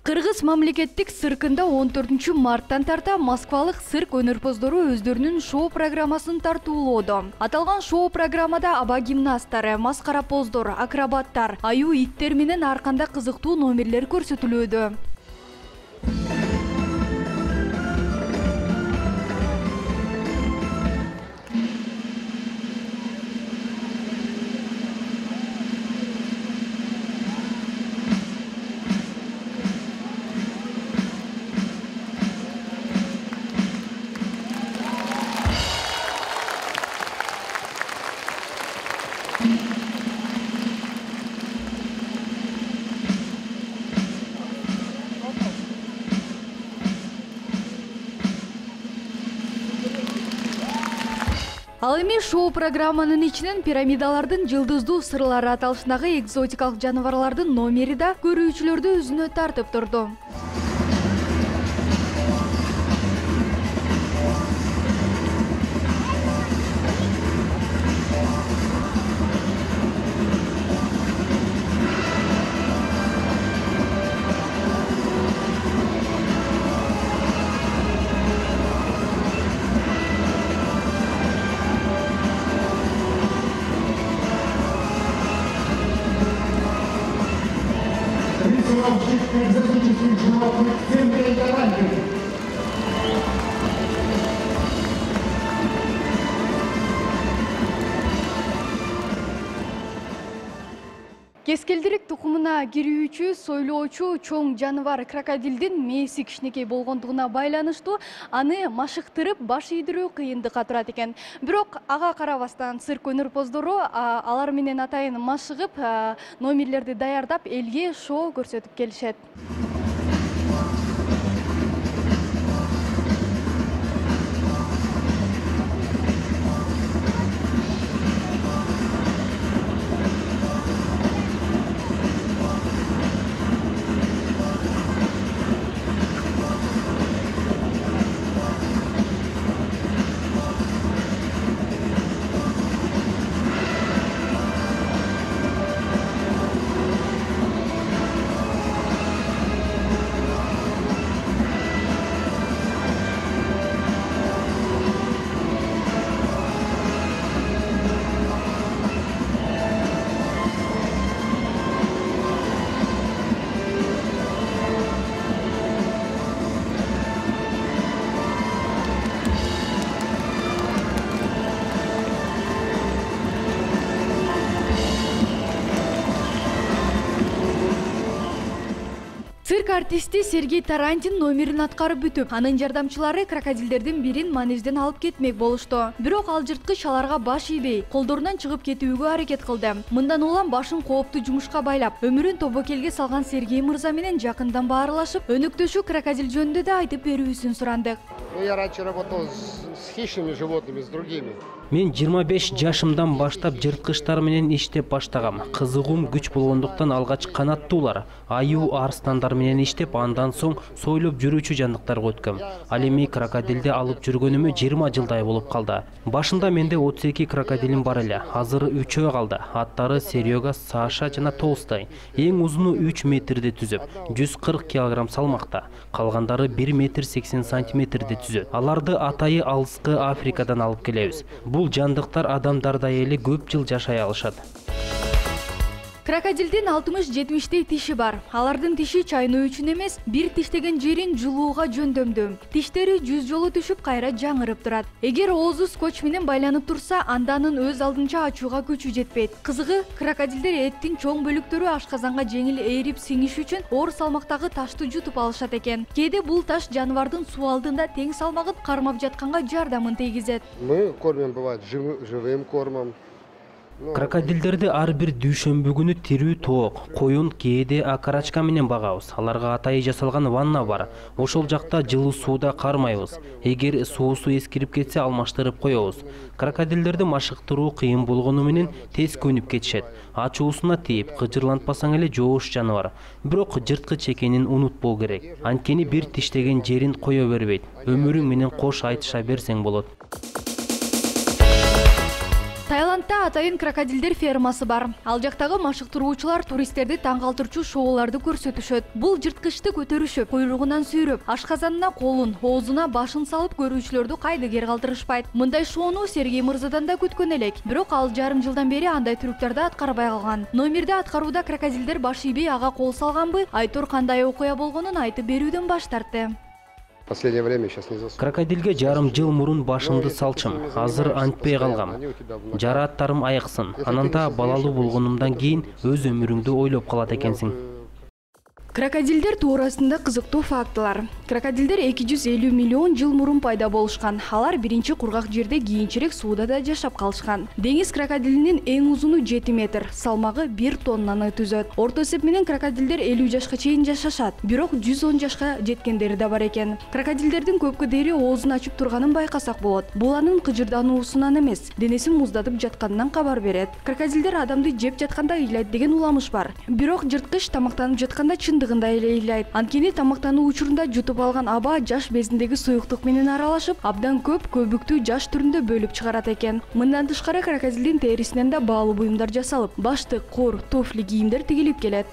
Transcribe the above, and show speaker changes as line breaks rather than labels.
Кыргыз мамлекеттик циркында 14 марттан тарта Москвалык цирк өнөрпоздору өздөрүнүн шоу программасын тартуулоодо. Аталган шоу программада аба гимнасттары, маскарапоздор, акробаттар, аюу иттер менен ар кандай кызыктуу номерлер көрсөтүлүүдө. Ал эми шоу программанын ичинен пирамидалардын жылдыздуу сырлары аталышындагы экзотикалык жаныбарлардын номери да көрүүчүлөрдү өзүнө тартып турду.
Экзотических животных в центре Голландии.
Кескелдирик тукумуна кирүүчү сойлоочу чоң жаныбар крокодилдин мээси кичинекей болгондугуна байланыштуу аны машыктырып баш ийдирүү кыйындыкка турат экен. Бирок ага карабастан цирк өнөрпоздору алар менен атайын машыгып, номерлерди даярдап, элге шоу көрсөтүп келишет. Цирк артисти Сергей Тарантин номерин аткарып бүтүп, анын жардамчылары крокодилдердин бирин манежден алып кетмек болушту. Бирок ал жырткыч аларга баш ийбей, колдорунан чыгып кетүүгө аракет кылды. Мындан улам башын кооптуу жумушка байлап, өмүрүн тобокелге салган Сергей мырза менен жакындан баарлашып, өнөктөшүү крокодил жөнүндө да айтып берүүсүн сурандык.
Я раньше работал с хищными животными, с другими.
Мен 25 жашымдан баштап жырткычтар менен иштеп баштагам. Кызыгуум күч болгондуктан алгач канаттуулар, аюу арстандар менен иштеп, андан соң сойлоп жүрүүчү жандыктарга өткөм. Ал эми крокодилди алып жүргөнүмө 20 жылдай болуп калды. Башында менде 32 крокодилим бар эле. Азыр 3-өө калды. Аттары Серега, Саша жана Толстой. Эң узуну 3 метрди түзөп, 140 килограмм салмакта. Калгандары 1 метр 80 сантиметрди түзөт. Аларды атайы алыскы Африкадан алып келебиз. Бул жандыктар адамдардай эле көп жыл жашай алышат.
Крокодилдин 60-70 тиши бар. Алардын тиши чайноо үчүн эмес, бир тиштеген жерин жылууга жөндөмдүү. Тиштери 100 жолу түшүп, кайра жаңырып турат. Эгер оозу скотч менен байланып турса, анда анын өз алдынча ачууга күчү жетпейт. Кызыгы, крокодилдер эттин чоң бөлүктөрү ашказанга жеңил ээрип сиңиш үчүн оор салмактагы ташты жутуп алышат экен. Кээде бул таш жаныбардын суу алдында тең салмагын кармап жатканга жардамын тийгизет.
Мы кормим, бывает, живым кормом.
Крокодилдерди ар бир дүйшөмбү күнү тирүү тоок, коюн, кээде акарачка менен багабыз. Аларга атайы жасалган ванна бар. Ошол жакта жылуу сууда кармайбыз. Эгер соосу эскирип кетсе, алмаштырып коебуз. Крокодилдерди машыктыруу кыйын болгону менен тез көнүп кетишет. Ачуусуна тийип, кыжырлантпасаң эле жоош жаныбар. Бирок жырткыч экенин унутпоо керек. Анткени бир тиштеген жерин кое бербейт. Өмүрүң менен кош айтыша берсең болот.
Таиландда атайын крокодилдер фермасы бар. Ал жактагы машыктыруучулар туристтерди таң калтырчу шоуларды көрсөтүшөт. Бул жырткычты көтөрүшүп, куйругунан сүйрөп, ашказанына колун, оозуна башын салып көрүүчүлөрдү кайдыгер калтырышпайт. Мындай шоуну Сергей Мырзадан да күткөн элек. Бирок ал жарым жылдан бери андай трюктарды аткарбай калган. Номерде аткарууда крокодилдер баш ийбей ага кол салганбы, Айтур кандай окуя болгонун айтып берүүдөн баш тартты.
Последнее время сейчас не засуну.
Крокодилге жарым жыл мурун башымды салчым. Азыр антпей калгам. Жарааттарым айыксын. Ананда балалуу болгонумдан кийин өз өмүрүңдү ойлоп калат экенсиң.
Крокодилдер туурасында кызыктуу фактылар. Крокодилдер 250 миллион жыл мурун пайда болушкан. Алар биринчи кургак жерде, кийинчерээк сууда да жашап калышкан. Деңиз крокодилинин эң узуну 7 метр, салмагы 1 тоннаны түзөт. Орто эсеп менен крокодилдер 50 жашка чейин жашашат, бирок 110 жашка жеткендери да бар экен. Крокодилдердин көпкө дери оозун ачып турганын байкасак болот. Бул анын кыжырдануусунан эмес, денесин муздатып жатканынан кабар берет. Крокодилдер адамды жеп жатканда ыйлайт деген уламыш бар. Бирок жырткыч тамактанып жатканда чындыгында эле ыйлайт. Анткени тамактануу учурунда жутуп алган аба жаш безиндеги суюктук менен аралашып, абдан көбүктүү жаш түрүндө бөлүп чыгарат экен. Мындан тышкары крокодилдин терисинен да баалуу буюмдар жасалып, баштык, кур, туфли, кийимдер тигилип келет.